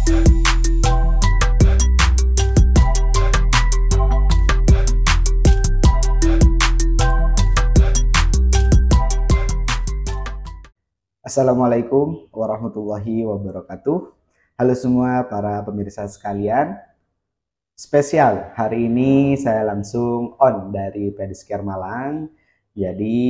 Assalamualaikum warahmatullahi wabarakatuh. Halo semua para pemirsa sekalian. Spesial hari ini saya langsung on dari Pedicure Malang. Jadi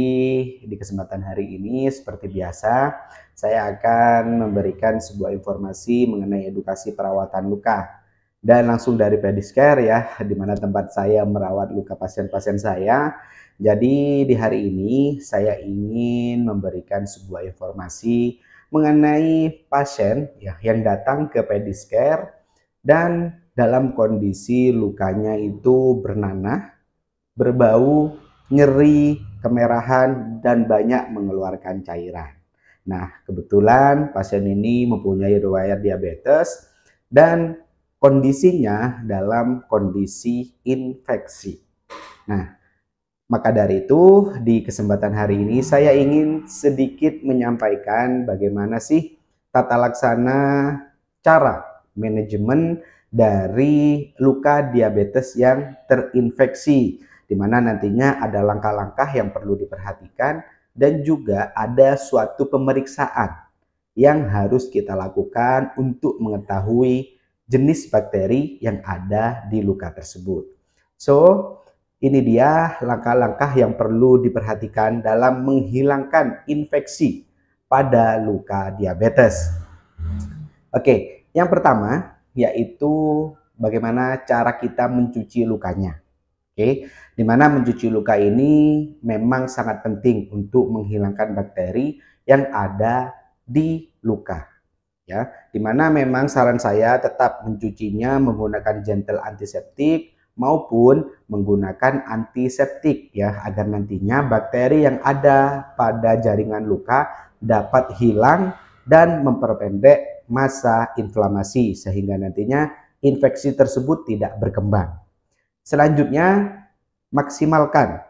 di kesempatan hari ini seperti biasa saya akan memberikan sebuah informasi mengenai edukasi perawatan luka. Dan langsung dari Pedicure ya, di mana tempat saya merawat luka pasien-pasien saya. Jadi di hari ini saya ingin memberikan sebuah informasi mengenai pasien ya yang datang ke Pedicure dan dalam kondisi lukanya itu bernanah, berbau, nyeri, kemerahan, dan banyak mengeluarkan cairan. Nah, kebetulan pasien ini mempunyai riwayat diabetes dan kondisinya dalam kondisi infeksi. Nah, maka dari itu, di kesempatan hari ini saya ingin sedikit menyampaikan bagaimana sih tata laksana cara manajemen dari luka diabetes yang terinfeksi, di mana nantinya ada langkah-langkah yang perlu diperhatikan dan juga ada suatu pemeriksaan yang harus kita lakukan untuk mengetahui jenis bakteri yang ada di luka tersebut. So, ini dia langkah-langkah yang perlu diperhatikan dalam menghilangkan infeksi pada luka diabetes. Oke, yang pertama yaitu bagaimana cara kita mencuci lukanya. Oke, dimana mencuci luka ini memang sangat penting untuk menghilangkan bakteri yang ada di luka. Ya, dimana memang saran saya tetap mencucinya menggunakan gentle antiseptik maupun menggunakan antiseptik ya, agar nantinya bakteri yang ada pada jaringan luka dapat hilang dan memperpendek masa inflamasi sehingga nantinya infeksi tersebut tidak berkembang. Selanjutnya maksimalkan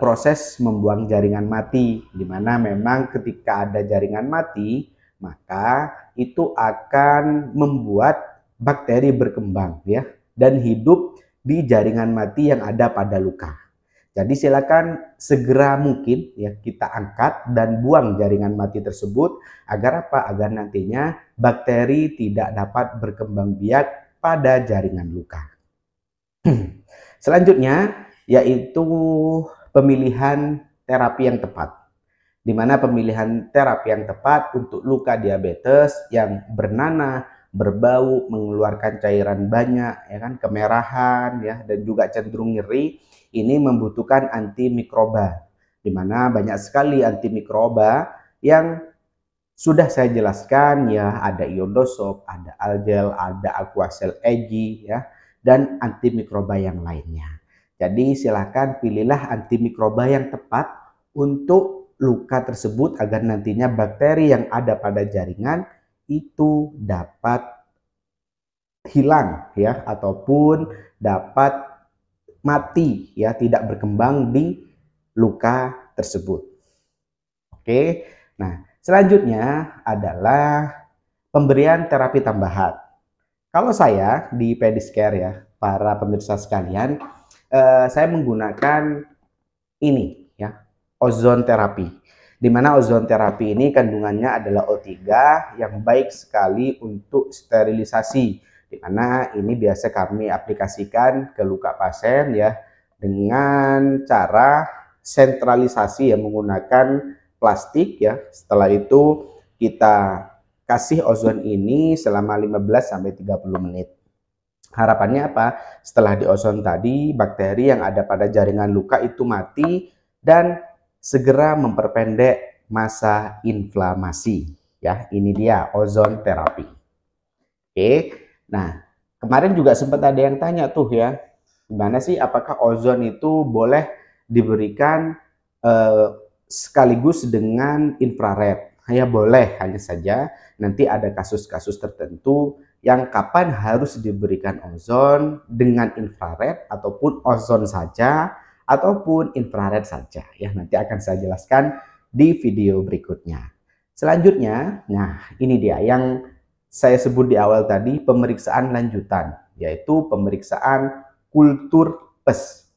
proses membuang jaringan mati, di mana memang ketika ada jaringan mati maka itu akan membuat bakteri berkembang ya dan hidup di jaringan mati yang ada pada luka. Jadi silakan segera mungkin ya kita angkat dan buang jaringan mati tersebut agar apa? Agar nantinya bakteri tidak dapat berkembang biak pada jaringan luka. Selanjutnya yaitu pemilihan terapi yang tepat. Di mana pemilihan terapi yang tepat untuk luka diabetes yang bernanah, berbau, mengeluarkan cairan banyak, ya kan, kemerahan, ya, dan juga cenderung nyeri, ini membutuhkan antimikroba, di mana banyak sekali antimikroba yang sudah saya jelaskan, ya, ada iodosob, ada algel, ada aquacel EGI, ya, dan antimikroba yang lainnya. Jadi silakan pilihlah antimikroba yang tepat untuk luka tersebut agar nantinya bakteri yang ada pada jaringan itu dapat hilang ya ataupun dapat mati ya, tidak berkembang di luka tersebut. Oke. Nah, selanjutnya adalah pemberian terapi tambahan. Kalau saya di Pedicure ya, para pemirsa sekalian, saya menggunakan ini ya, ozon terapi. Di mana ozon terapi ini kandungannya adalah O3 yang baik sekali untuk sterilisasi. Di mana ini biasa kami aplikasikan ke luka pasien ya dengan cara sentralisasi yang menggunakan plastik ya. Setelah itu kita kasih ozon ini selama 15-30 menit. Harapannya apa? Setelah di ozon tadi, bakteri yang ada pada jaringan luka itu mati dan segera memperpendek masa inflamasi ya. Ini dia ozon terapi. Oke. Nah, kemarin juga sempat ada yang tanya tuh ya, gimana sih apakah ozon itu boleh diberikan sekaligus dengan infrared? Ya boleh, hanya saja nanti ada kasus-kasus tertentu yang kapan harus diberikan ozon dengan infrared ataupun ozon saja ataupun infrared saja ya, nanti akan saya jelaskan di video berikutnya. Selanjutnya, nah ini dia yang saya sebut di awal tadi pemeriksaan lanjutan, yaitu pemeriksaan kultur pes.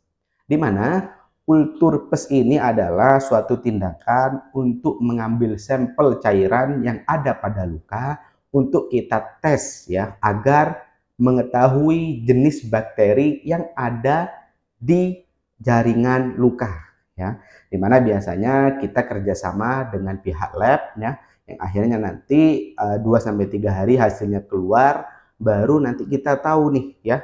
Di mana kultur pes ini adalah suatu tindakan untuk mengambil sampel cairan yang ada pada luka untuk kita tes ya, agar mengetahui jenis bakteri yang ada di jaringan luka ya. Dimana biasanya kita kerjasama dengan pihak lab ya, yang akhirnya nanti 2-3 hari hasilnya keluar, baru nanti kita tahu nih ya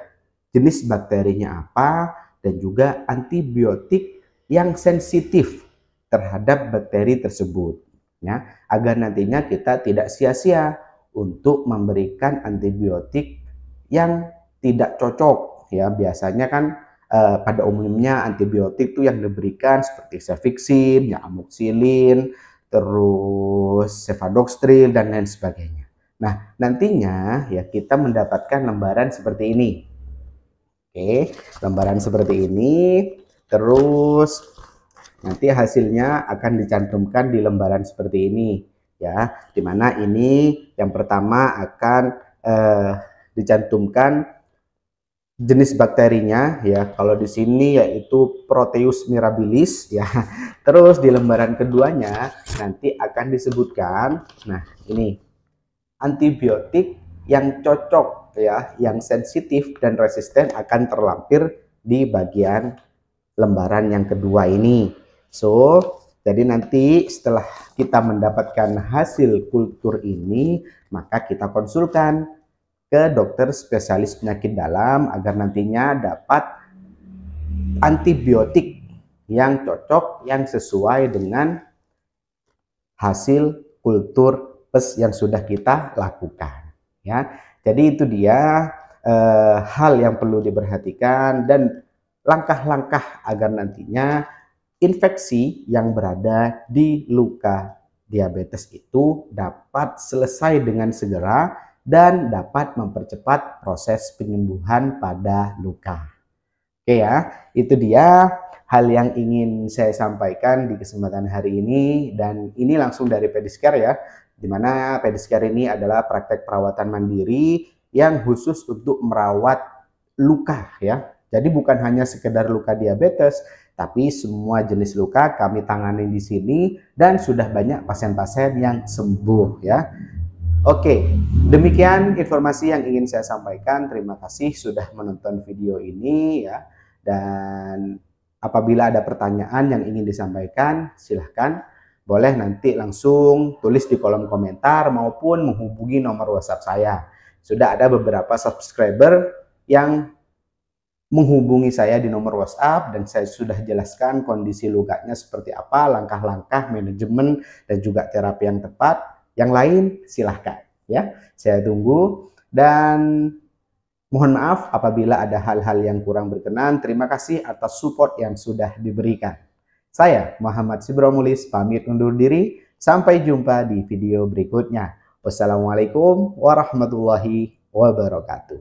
jenis bakterinya apa dan juga antibiotik yang sensitif terhadap bakteri tersebut ya, agar nantinya kita tidak sia-sia untuk memberikan antibiotik yang tidak cocok ya. Biasanya kan pada umumnya antibiotik itu yang diberikan seperti cefixime, ya amoxicillin, terus cefadoxil dan lain sebagainya. Nah, nantinya ya kita mendapatkan lembaran seperti ini. Oke, lembaran seperti ini, terus nanti hasilnya akan dicantumkan di lembaran seperti ini ya, dimana ini yang pertama akan dicantumkan jenis bakterinya ya. Kalau di sini yaitu Proteus mirabilis ya. Terus di lembaran keduanya nanti akan disebutkan, nah ini antibiotik yang cocok ya, yang sensitif dan resisten akan terlampir di bagian lembaran yang kedua ini. So, jadi nanti setelah kita mendapatkan hasil kultur ini, maka kita konsulkan ke dokter spesialis penyakit dalam agar nantinya dapat antibiotik yang cocok, yang sesuai dengan hasil kultur pes yang sudah kita lakukan ya. Jadi itu dia hal yang perlu diperhatikan dan langkah-langkah agar nantinya infeksi yang berada di luka diabetes itu dapat selesai dengan segera dan dapat mempercepat proses penyembuhan pada luka. Oke ya, itu dia hal yang ingin saya sampaikan di kesempatan hari ini, dan ini langsung dari Pediscare ya, dimana Pediscare ini adalah praktek perawatan mandiri yang khusus untuk merawat luka ya. Jadi bukan hanya sekedar luka diabetes, tapi semua jenis luka kami tangani di sini dan sudah banyak pasien-pasien yang sembuh ya. Oke, demikian informasi yang ingin saya sampaikan. Terima kasih sudah menonton video ini ya. Dan apabila ada pertanyaan yang ingin disampaikan, silahkan. Boleh nanti langsung tulis di kolom komentar maupun menghubungi nomor WhatsApp saya. Sudah ada beberapa subscriber yang menghubungi saya di nomor WhatsApp dan saya sudah jelaskan kondisi lukanya seperti apa, langkah-langkah manajemen dan juga terapi yang tepat. Yang lain silahkan ya, saya tunggu dan mohon maaf apabila ada hal-hal yang kurang berkenan. Terima kasih atas support yang sudah diberikan. Saya Muhammad Sibromulis pamit undur diri, sampai jumpa di video berikutnya. Wassalamualaikum warahmatullahi wabarakatuh.